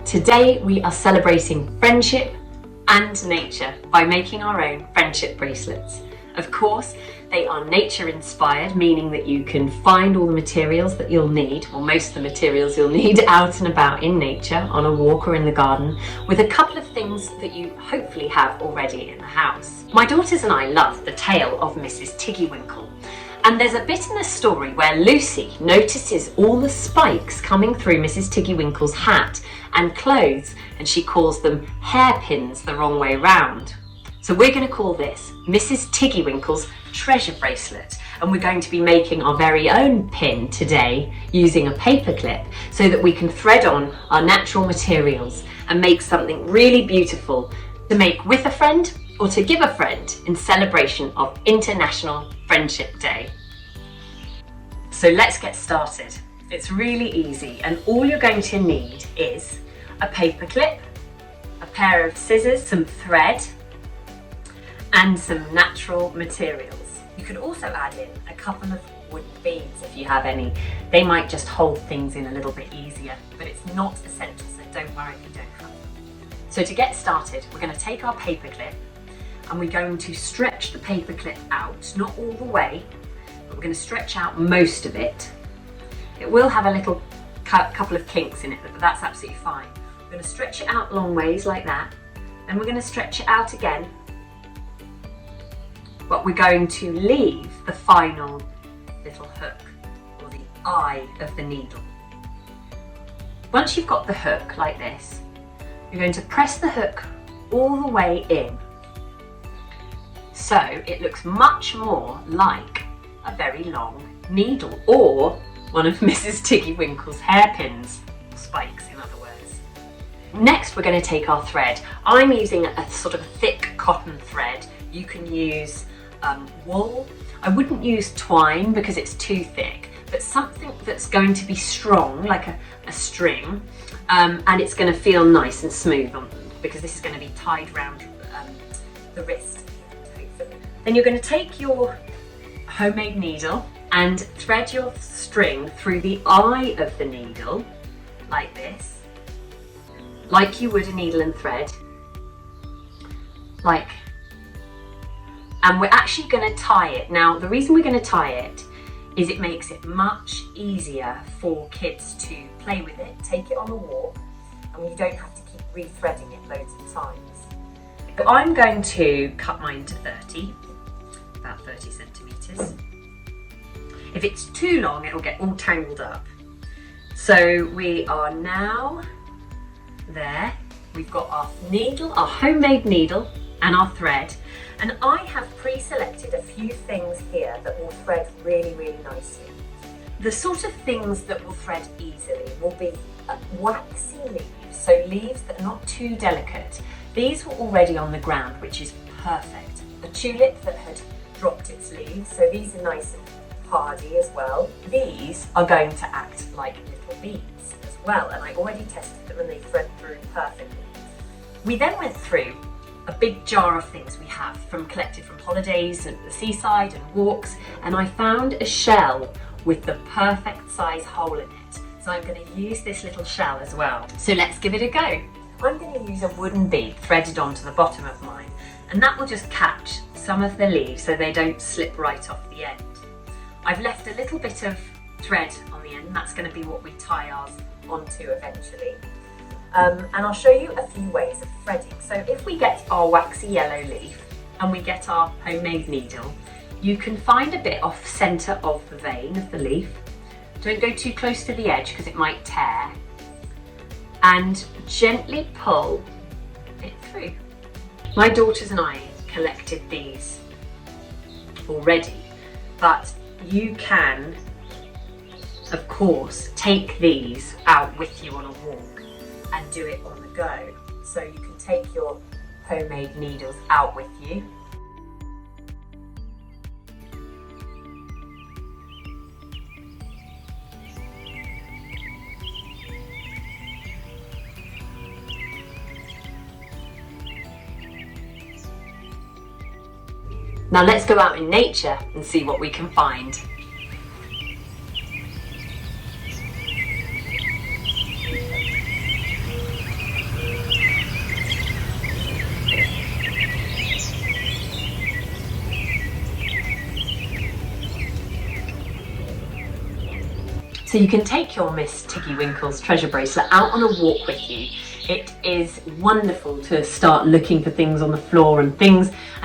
Today we are celebrating friendship and nature by making our own friendship bracelets. Of course, they are nature inspired, meaning that you can find all the materials that you'll need, or most of the materials you'll need, out and about in nature, on a walk or in the garden, with a couple of things that you hopefully have already in the house. My daughters and I love the tale of Mrs. Tiggy-winkle. And there's a bit in the story where Lucy notices all the spikes coming through Mrs. Tiggy-winkle's hat and clothes, and she calls them hairpins the wrong way round. So we're going to call this Mrs. Tiggy-winkle's treasure bracelet, and we're going to be making our very own pin today using a paper clip so that we can thread on our natural materials and make something really beautiful to make with a friend or to give a friend in celebration of International Friendship Day. So let's get started. It's really easy, and all you're going to need is a paper clip, a pair of scissors, some thread, and some natural materials. You could also add in a couple of wooden beads if you have any. They might just hold things in a little bit easier, but it's not essential, so don't worry if you don't have them. So to get started, we're going to take our paper clip and we're going to stretch the paper clip out, not all the way, but we're going to stretch out most of it. It will have a little couple of kinks in it, but that's absolutely fine. We're going to stretch it out long ways like that, and we're going to stretch it out again, but we're going to leave the final little hook, or the eye of the needle. Once you've got the hook like this, you're going to press the hook all the way in, so it looks much more like a very long needle, or one of Mrs. Tiggy-winkle's hairpins, or spikes in other words. Next we're going to take our thread. I'm using a sort of thick cotton thread. You can use wool. I wouldn't use twine because it's too thick, but something that's going to be strong, like a string, and it's going to feel nice and smooth because this is going to be tied round the wrist. Then you're going to take your homemade needle and thread your string through the eye of the needle, like this, like you would a needle and thread, and we're actually going to tie it. Now, the reason we're going to tie it is it makes it much easier for kids to play with it, take it on a walk, and you don't have to keep re-threading it loads of times. But I'm going to cut mine to 30. About 30 centimetres. If it's too long, it'll get all tangled up. So we are now there. We've got our needle, our homemade needle, and our thread. And I have pre-selected a few things here that will thread really, really nicely. The sort of things that will thread easily will be waxy leaves, so leaves that are not too delicate. These were already on the ground, which is perfect. A tulip that had dropped its leaves, so these are nice and hardy as well. These are going to act like little beads as well, and I already tested them and they thread through perfectly. We then went through a big jar of things we have collected from holidays at the seaside and walks, and I found a shell with the perfect size hole in it. So I'm going to use this little shell as well. So let's give it a go. I'm going to use a wooden bead threaded onto the bottom of mine, and that will just catch some of the leaves so they don't slip right off the end. I've left a little bit of thread on the end, and that's going to be what we tie ours onto eventually. And I'll show you a few ways of threading. So if we get our waxy yellow leaf and we get our homemade needle, you can find a bit off centre of the vein of the leaf. Don't go too close to the edge because it might tear. And gently pull it through. My daughters and I collected these already, but you can, of course, take these out with you on a walk and do it on the go. So you can take your homemade needles out with you. Now let's go out in nature and see what we can find. So you can take your Miss Tiggy-winkle's treasure bracelet out on a walk with you. It is wonderful to start looking for things on the floor and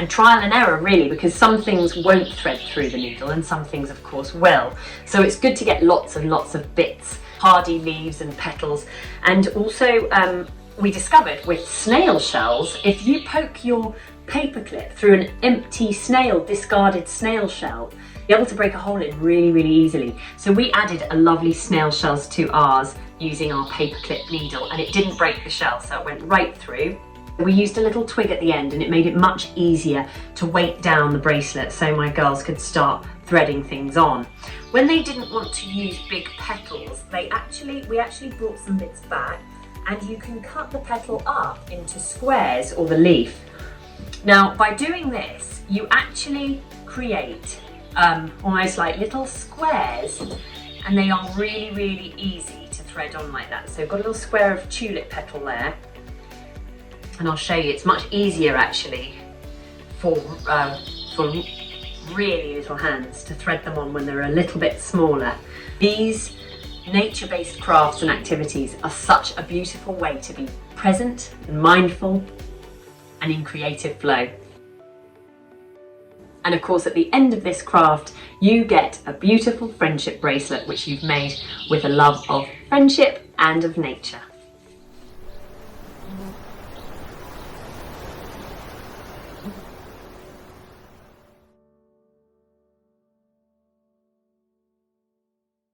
trial and error really, because some things won't thread through the needle and some things of course will. So it's good to get lots and lots of bits, hardy leaves and petals. And also we discovered with snail shells, if you poke your paperclip through an empty discarded snail shell, you're able to break a hole in really, really easily. So we added a lovely snail shells to ours using our paperclip needle, and it didn't break the shell, so it went right through. We used a little twig at the end, and it made it much easier to weight down the bracelet so my girls could start threading things on. When they didn't want to use big petals, we actually brought some bits back, and you can cut the petal up into squares or the leaf. Now, by doing this, you actually create almost like little squares, and they are really, really easy to thread on like that. So I've got a little square of tulip petal there, and I'll show you, it's much easier actually for really little hands to thread them on when they're a little bit smaller. These nature-based crafts and activities are such a beautiful way to be present and mindful and in creative flow. And of course, at the end of this craft, you get a beautiful friendship bracelet which you've made with a love of friendship and of nature.